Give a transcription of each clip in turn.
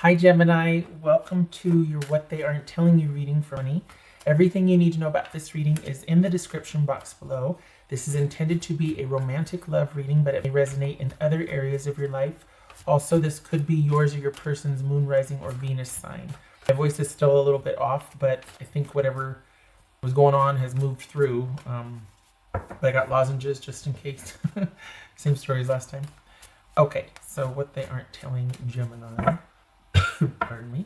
Hi Gemini, welcome to your What They Aren't Telling You reading for me. Everything you need to know about this reading is in the description box below. This is intended to be a romantic love reading, but it may resonate in other areas of your life. Also, this could be yours or your person's moon, rising, or Venus sign. My voice is still a little bit off, but I think whatever was going on has moved through. But I got lozenges just in case. Same story as last time. Okay, so what they aren't telling Gemini. Pardon me.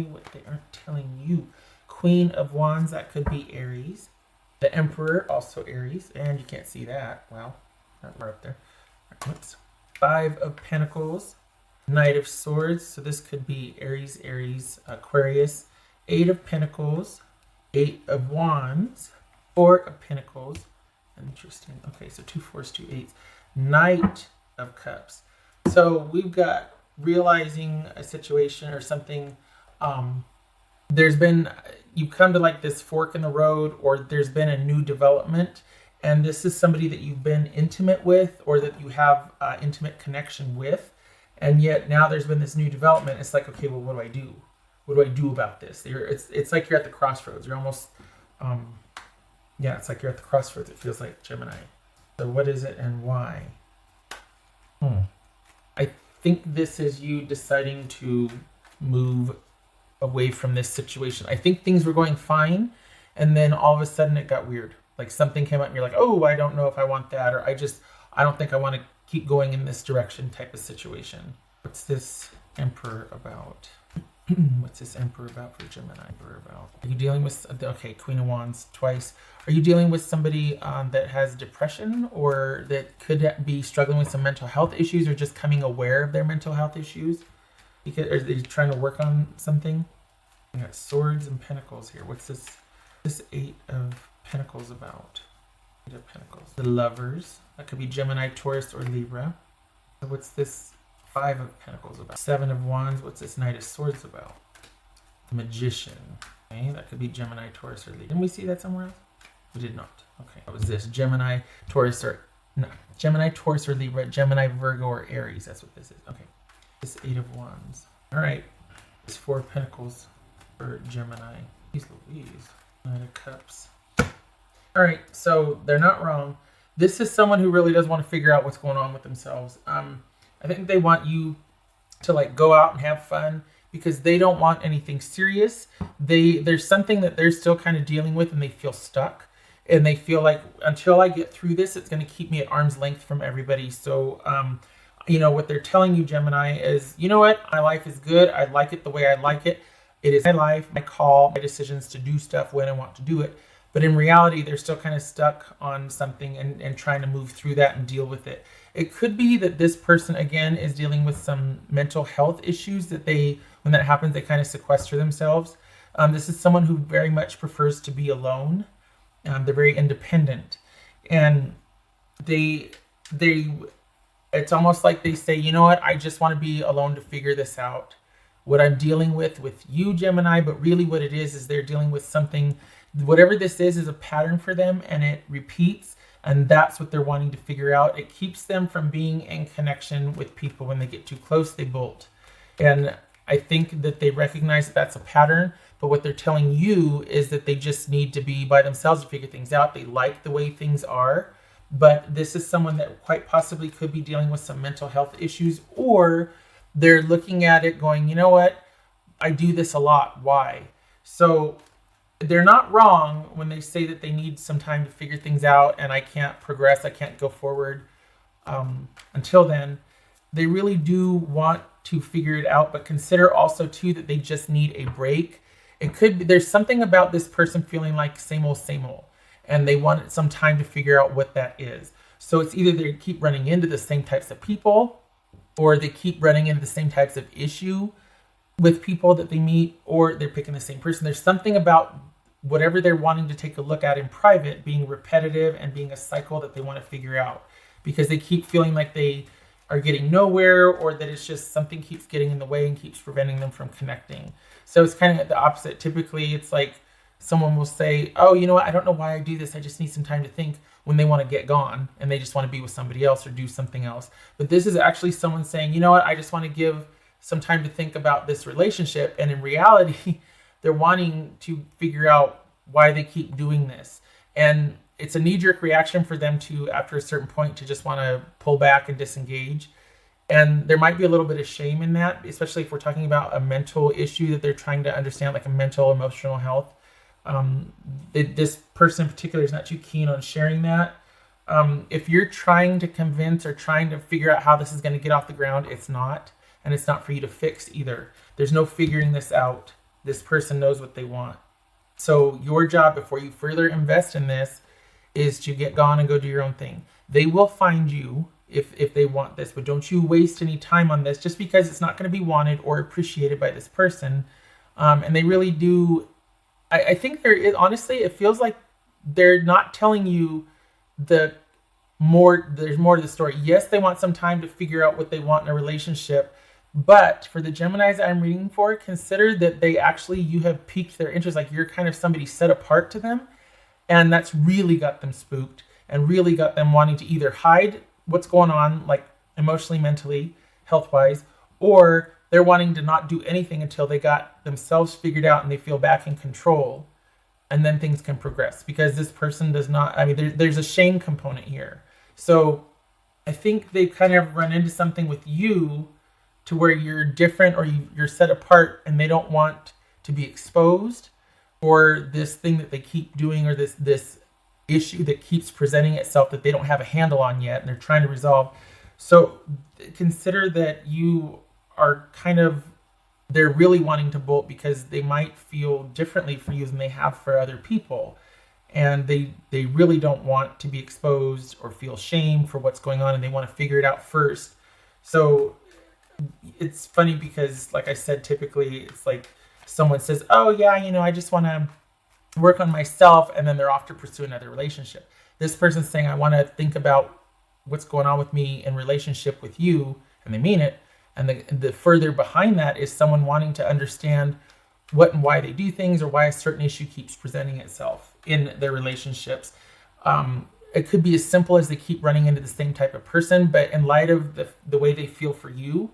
What they aren't telling you. Queen of Wands, that could be Aries. The Emperor, also Aries. And you can't see that. Wow, not right up there. Oops. Five of Pentacles. Knight of Swords. So this could be Aries, Aquarius. Eight of Pentacles. Eight of Wands. Four of Pentacles. Interesting. Okay, so 2 4s, 2 8s. Knight of Cups. So we've got realizing a situation or something. There's been, you come to like this fork in the road, or there's been a new development, and this is somebody that you've been intimate with, or that you have intimate connection with, and yet now there's been this new development. It's like, okay, well, what do I do? What do I do about this? It's like you're at the crossroads. You're almost, yeah, it's like you're at the crossroads. It feels like, Gemini. So what is it and why? I think this is you deciding to move away from this situation. I think things were going fine, and then all of a sudden it got weird. Like something came up and you're like, oh, I don't know if I want that, or I don't think I want to keep going in this direction type of situation. What's this Emperor about? What's this Emperor about for Gemini? Are you dealing with, okay, Queen of Wands twice. Are you dealing with somebody that has depression, or that could be struggling with some mental health issues, or just coming aware of their mental health issues? Because are they trying to work on something? We got Swords and Pentacles here. What's this Eight of Pentacles about? Eight of Pentacles. The Lovers. That could be Gemini, Taurus, or Libra. So what's this Five of Pentacles about? Seven of Wands. What's this Knight of Swords about? The Magician. Okay, that could be Gemini, Taurus, or Libra. Didn't we see that somewhere else? We did not. Okay, what was this? Gemini, Taurus, or no? Gemini, Taurus, or Libra. Gemini, Virgo, or Aries. That's what this is. Okay. This Eight of Wands. All right. This Four of Pentacles for Gemini. Jeez Louise. Knight of Cups. All right. So they're not wrong. This is someone who really does want to figure out what's going on with themselves. I think they want you to like go out and have fun, because they don't want anything serious. There's something that they're still kind of dealing with, and they feel stuck. And they feel like, until I get through this, it's going to keep me at arm's length from everybody. So, you know, what they're telling you, Gemini, is, you know what? My life is good. I like it the way I like it. It is my life, my call, my decisions to do stuff when I want to do it. But in reality, they're still kind of stuck on something and trying to move through that and deal with it. It could be that this person, again, is dealing with some mental health issues that when that happens, they kind of sequester themselves. This is someone who very much prefers to be alone. They're very independent. And it's almost like they say, you know what, I just want to be alone to figure this out. What I'm dealing with you, Gemini, but really what it is they're dealing with something, whatever this is a pattern for them, and it repeats, and that's what they're wanting to figure out. It keeps them from being in connection with people. When they get too close, they bolt. And I think that they recognize that that's a pattern, but what they're telling you is that they just need to be by themselves to figure things out. They like the way things are. But this is someone that quite possibly could be dealing with some mental health issues, or they're looking at it going, you know what, I do this a lot. Why? So they're not wrong when they say that they need some time to figure things out, and I can't progress, I can't go forward until then. They really do want to figure it out, but consider also too that they just need a break. It could be there's something about this person feeling like same old, and they want some time to figure out what that is. So it's either they keep running into the same types of people, or they keep running into the same types of issue with people that they meet, or they're picking the same person. There's something about whatever they're wanting to take a look at in private being repetitive and being a cycle that they want to figure out, because they keep feeling like they are getting nowhere, or that it's just something keeps getting in the way and keeps preventing them from connecting. So it's kind of the opposite. Typically, it's like someone will say, oh, you know what, I don't know why I do this. I just need some time to think, when they want to get gone and they just want to be with somebody else or do something else. But this is actually someone saying, you know what, I just want to give some time to think about this relationship. And in reality, they're wanting to figure out why they keep doing this. And it's a knee-jerk reaction for them to, after a certain point, to just want to pull back and disengage. And there might be a little bit of shame in that, especially if we're talking about a mental issue that they're trying to understand, like a mental, emotional health. This person in particular is not too keen on sharing that. If you're trying to convince or trying to figure out how this is going to get off the ground, it's not. And it's not for you to fix either. There's no figuring this out. This person knows what they want. So your job before you further invest in this is to get gone and go do your own thing. They will find you if they want this, but don't you waste any time on this just because it's not going to be wanted or appreciated by this person. And they really do. I think honestly, it feels like they're not telling you there's more to the story. Yes, they want some time to figure out what they want in a relationship, but for the Geminis I'm reading for, consider that you have piqued their interest, like you're kind of somebody set apart to them, and that's really got them spooked and really got them wanting to either hide what's going on, like emotionally, mentally, health-wise, or they're wanting to not do anything until they got themselves figured out and they feel back in control, and then things can progress. Because this person does not, there's a shame component here. So I think they kind of run into something with you to where you're different or you're set apart and they don't want to be exposed, or this thing that they keep doing, or this issue that keeps presenting itself that they don't have a handle on yet and they're trying to resolve. So consider that you are they're really wanting to bolt because they might feel differently for you than they have for other people. And they really don't want to be exposed or feel shame for what's going on, and they want to figure it out first. So it's funny because, like I said, typically it's like someone says, oh yeah, I just want to work on myself, and then they're off to pursue another relationship. This person's saying, I want to think about what's going on with me in relationship with you, and they mean it. And the further behind that is someone wanting to understand what and why they do things, or why a certain issue keeps presenting itself in their relationships. It could be as simple as they keep running into the same type of person, but in light of the way they feel for you,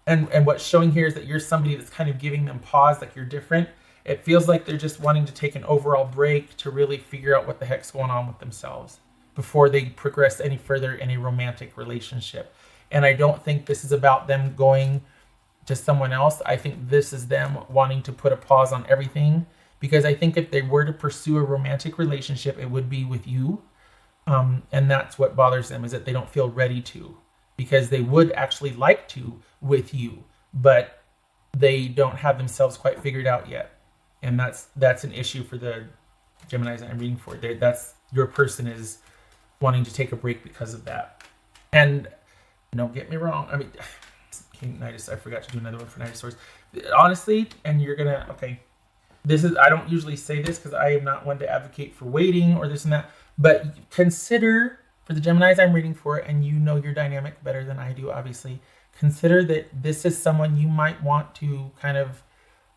and what's showing here is that you're somebody that's kind of giving them pause, like you're different. It feels like they're just wanting to take an overall break to really figure out what the heck's going on with themselves before they progress any further in a romantic relationship. And I don't think this is about them going to someone else. I think this is them wanting to put a pause on everything, because I think if they were to pursue a romantic relationship, it would be with you. And that's what bothers them, is that they don't feel ready to, because they would actually like to with you, but they don't have themselves quite figured out yet. And that's an issue for the Geminis that I'm reading for. That's your person is wanting to take a break because of that. And don't get me wrong. I forgot to do another one for Night of Swords. Honestly, and you're gonna, okay, I don't usually say this because I am not one to advocate for waiting or this and that, but consider, for the Geminis I'm reading for, and you know your dynamic better than I do, obviously, consider that this is someone you might want to kind of,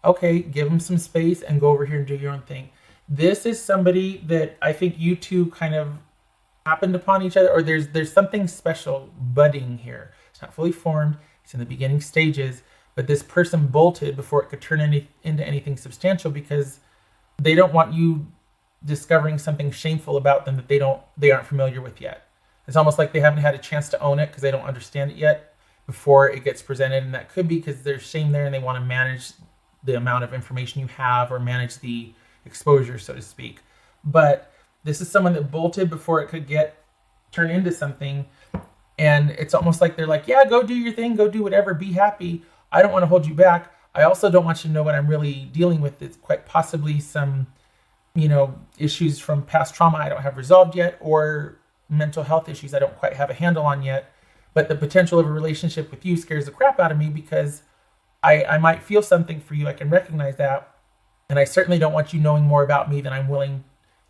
okay, give them some space and go over here and do your own thing. This is somebody that I think you two kind of happened upon each other, or there's something special budding here. It's not fully formed. It's in the beginning stages, but this person bolted before it could turn into anything substantial, because they don't want you discovering something shameful about them that they aren't familiar with yet. It's almost like they haven't had a chance to own it because they don't understand it yet before it gets presented. And that could be because there's shame there and they want to manage the amount of information you have, or manage the exposure, so to speak. But this is someone that bolted before it could turn into something. And it's almost like they're like, yeah, go do your thing, go do whatever, be happy. I don't want to hold you back. I also don't want you to know what I'm really dealing with. It's quite possibly some, issues from past trauma I don't have resolved yet, or mental health issues I don't quite have a handle on yet. But the potential of a relationship with you scares the crap out of me, because I might feel something for you. I can recognize that. And I certainly don't want you knowing more about me than I'm willing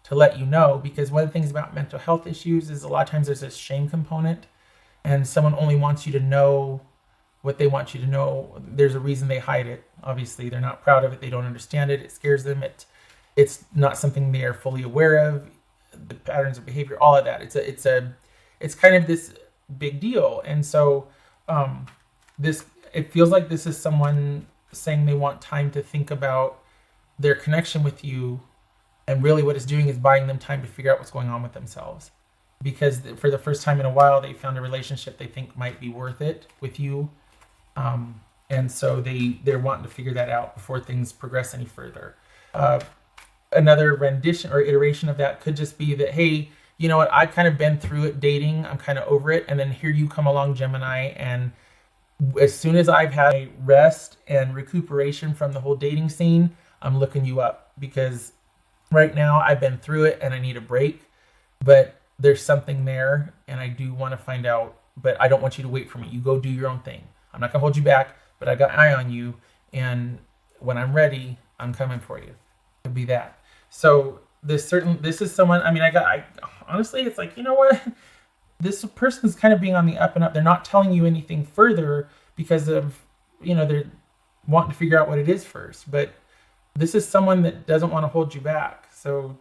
to let you know, because one of the things about mental health issues is a lot of times there's this shame component, and someone only wants you to know what they want you to know. There's a reason they hide it. Obviously, they're not proud of it. They don't understand it. It scares them. It's not something they are fully aware of. The patterns of behavior, all of that. It's kind of this big deal. And so it feels like this is someone saying they want time to think about their connection with you, and really what it's doing is buying them time to figure out what's going on with themselves. Because for the first time in a while, they found a relationship they think might be worth it with you. And so they're wanting to figure that out before things progress any further. Another rendition or iteration of that could just be that, hey, you know what, I've kind of been through it dating, I'm kind of over it, and then here you come along, Gemini, and as soon as I've had a rest and recuperation from the whole dating scene, I'm looking you up, because right now I've been through it and I need a break, but there's something there and I do want to find out, but I don't want you to wait for me. You go do your own thing. I'm not gonna hold you back, but I got an eye on you, and when I'm ready, I'm coming for you. It'll be that. So this is someone, I mean, honestly, it's like, you know what? This person's kind of being on the up and up. They're not telling you anything further because of, they're wanting to figure out what it is first. But this is someone that doesn't want to hold you back. So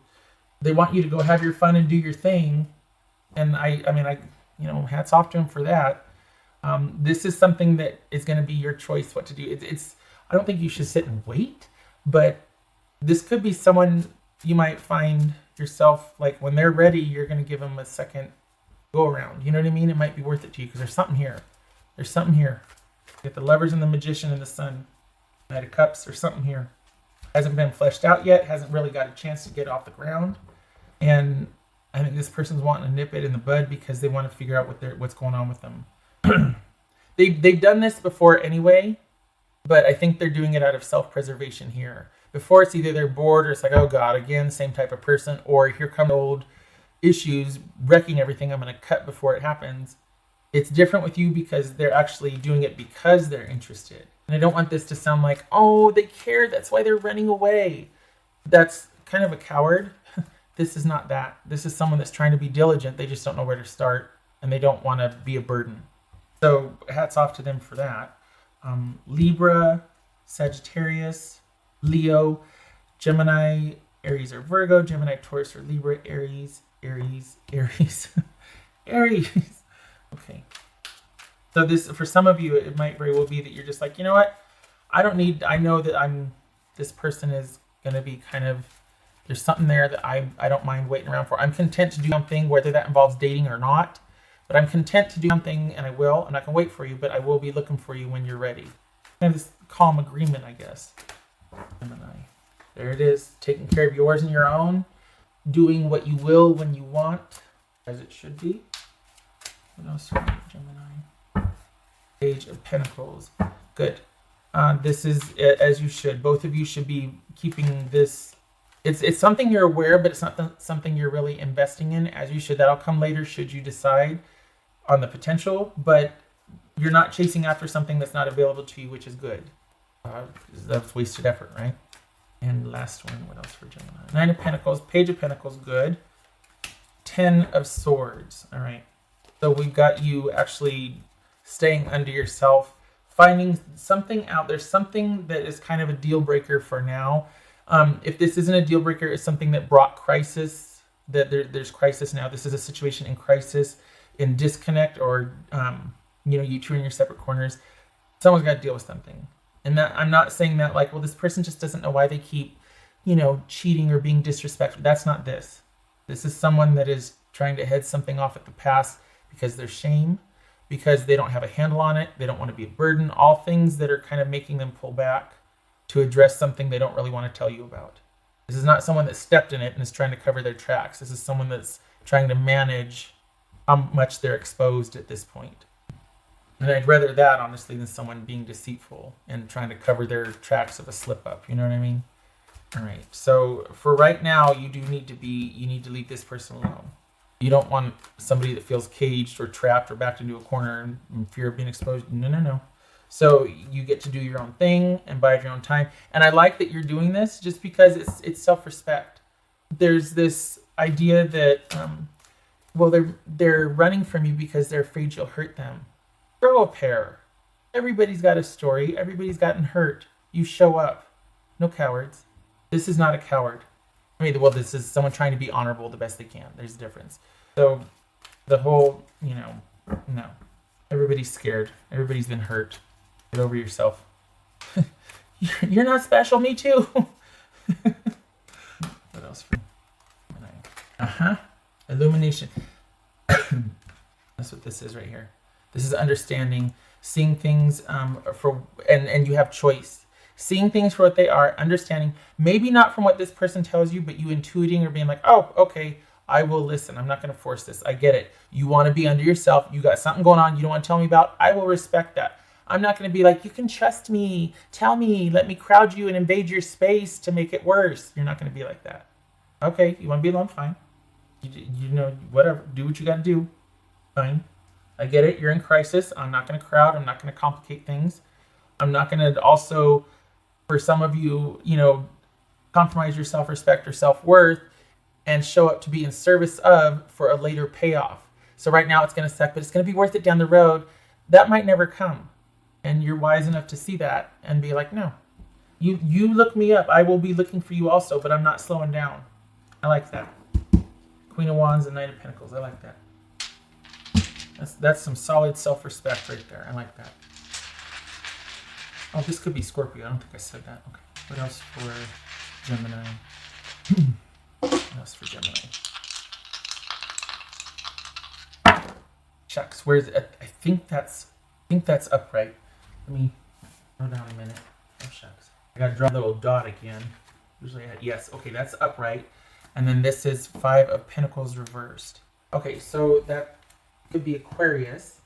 they want you to go have your fun and do your thing. And I mean, hats off to them for that. This is something that is going to be your choice what to do. I don't think you should sit and wait, but this could be someone you might find yourself, like, when they're ready, you're going to give them a second go around. You know what I mean? It might be worth it to you because there's something here. There's something here. You got the Lovers and the Magician and the Sun. Knight of Cups. There's something here. Hasn't been fleshed out yet. Hasn't really got a chance to get off the ground. And I think this person's wanting to nip it in the bud because they want to figure out what's going on with them. They've done this before anyway, but I think they're doing it out of self-preservation here. Before, it's either they're bored or it's like, oh God, again, same type of person, or here come old issues wrecking everything. I'm going to cut before it happens. It's different with you because they're actually doing it because they're interested. And I don't want this to sound like, oh, they care, that's why they're running away. That's kind of a coward. This is not that. This is someone that's trying to be diligent. They just don't know where to start, and they don't want to be a burden. So hats off to them for that. Libra, Sagittarius, Leo, Gemini, Aries or Virgo, Gemini, Taurus or Libra, Aries. Aries. Okay. So this, for some of you, it might very well be that you're just like, you know what? I know that this person is going to be kind of, there's something there that I don't mind waiting around for. I'm content to do something, whether that involves dating or not, but I'm content to do something, and I will, and I can wait for you, but I will be looking for you when you're ready. Kind of this calm agreement, I guess. Gemini. There it is. Taking care of yours and your own. Doing what you will when you want, as it should be. What else do we have, Gemini? Page of Pentacles. Good. This is as you should. Both of you should be keeping this. It's something you're aware, but it's not something you're really investing in, as you should. That'll come later should you decide on the potential, but you're not chasing after something that's not available to you, which is good. That's wasted effort, right? And last one, what else for Gemini? Nine of Pentacles, Page of Pentacles, good. 10 of Swords, all right. So we've got you actually staying under yourself, finding something out. There's something that is kind of a deal breaker for now. If this isn't a deal breaker, it's something that brought crisis, that there's crisis now. This is a situation in crisis, in disconnect, or, you two in your separate corners. Someone's got to deal with something. And that, I'm not saying that like, well, this person just doesn't know why they keep, cheating or being disrespectful. That's not this. This is someone that is trying to head something off at the pass because there's shame, because they don't have a handle on it. They don't want to be a burden. All things that are kind of making them pull back to address something they don't really want to tell you about. This is not someone that stepped in it and is trying to cover their tracks. This is someone that's trying to manage how much they're exposed at this point. And I'd rather that, honestly, than someone being deceitful and trying to cover their tracks of a slip up. You know what I mean? All right. So for right now, you need to leave this person alone. You don't want somebody that feels caged or trapped or backed into a corner in fear of being exposed. No. So you get to do your own thing and bide your own time. And I like that you're doing this just because it's self-respect. There's this idea that, they're running from you because they're afraid you'll hurt them. Grow a pair. Everybody's got a story. Everybody's gotten hurt. You show up. No cowards. This is not a coward. This is someone trying to be honorable the best they can. There's a difference. So the whole, no. Everybody's scared. Everybody's been hurt. Get over yourself. You're not special. Me too. What else for Gemini? Illumination. That's what this is right here. This is understanding, seeing things and you have choice. Seeing things for what they are, understanding, maybe not from what this person tells you, but you intuiting or being like, oh, okay, I will listen. I'm not going to force this. I get it. You want to be under yourself. You got something going on you don't want to tell me about. I will respect that. I'm not going to be like, you can trust me. Tell me. Let me crowd you and invade your space to make it worse. You're not going to be like that. Okay, you want to be alone? Fine. You know, whatever. Do what you got to do. Fine. I get it. You're in crisis. I'm not going to crowd. I'm not going to complicate things. I'm not going to also, for some of you, you know, compromise your self-respect or self-worth and show up to be in service of for a later payoff. So right now it's going to suck, but it's going to be worth it down the road. That might never come. And you're wise enough to see that and be like, no, you look me up. I will be looking for you also, but I'm not slowing down. I like that. Queen of Wands and Knight of Pentacles. I like that. That's some solid self-respect right there. I like that. Oh, this could be Scorpio. I don't think I said that. Okay. What else for Gemini? What else for Gemini? Shucks. Where's it? I think that's upright. Let me go down a minute. Oh, shucks. I gotta draw a little dot again. Usually, yes. Okay, that's upright. And then this is 5 of Pentacles reversed. Okay, so that could be Aquarius.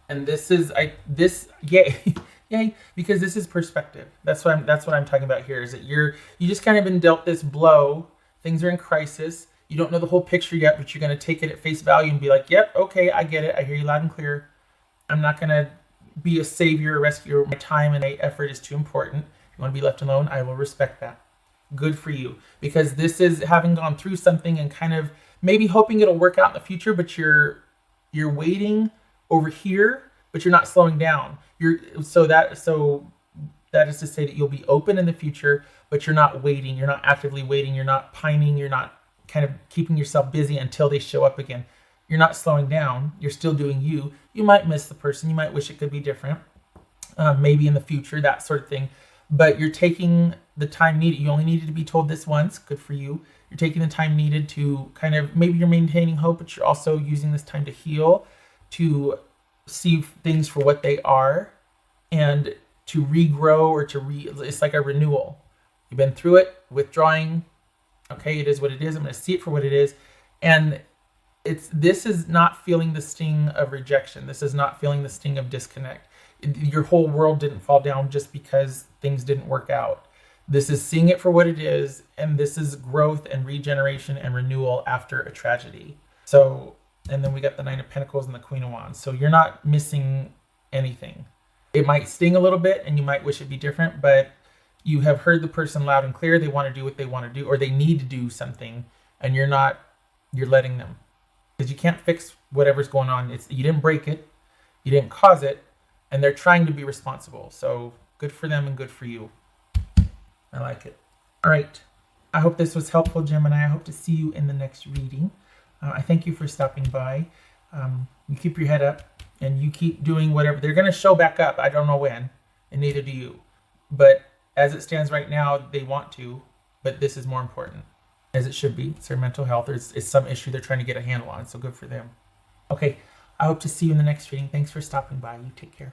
And this is yay, because this is perspective. That's what I'm talking about here. Is that you just kind of been dealt this blow. Things are in crisis. You don't know the whole picture yet, but you're going to take it at face value and be like, yep, okay, I get it. I hear you loud and clear. I'm not going to be a savior or rescuer. My time and my effort is too important. If you want to be left alone, I will respect that. Good for you. Because this is having gone through something and kind of maybe hoping it'll work out in the future, but you're waiting over here, but you're not slowing down. So that is to say that you'll be open in the future, but you're not waiting. You're not actively waiting. You're not pining. You're not kind of keeping yourself busy until they show up again. You're not slowing down. You're still doing you. You might miss the person. You might wish it could be different. Maybe in the future, that sort of thing. But you're taking the time needed. You only needed to be told this once. Good for you. You're taking the time needed to kind of, maybe you're maintaining hope, but you're also using this time to heal, to see things for what they are, and to regrow or it's like a renewal. You've been through it, withdrawing. Okay, it is what it is. I'm going to see it for what it is. And this is not feeling the sting of rejection. This is not feeling the sting of disconnect. Your whole world didn't fall down just because things didn't work out. This is seeing it for what it is, and this is growth and regeneration and renewal after a tragedy. So, and then we got the Nine of Pentacles and the Queen of Wands. So you're not missing anything. It might sting a little bit and you might wish it'd be different, but you have heard the person loud and clear. They want to do what they want to do, or they need to do something, and you're letting them. Because you can't fix whatever's going on. You didn't break it. You didn't cause it. And they're trying to be responsible. So good for them and good for you. I like it. All right. I hope this was helpful, Gemini. I hope to see you in the next reading. I thank you for stopping by. You keep your head up and you keep doing whatever. They're going to show back up. I don't know when, and neither do you. But as it stands right now, they want to. But this is more important, as it should be. It's their mental health, or it's some issue they're trying to get a handle on. So good for them. Okay. I hope to see you in the next reading. Thanks for stopping by. You take care.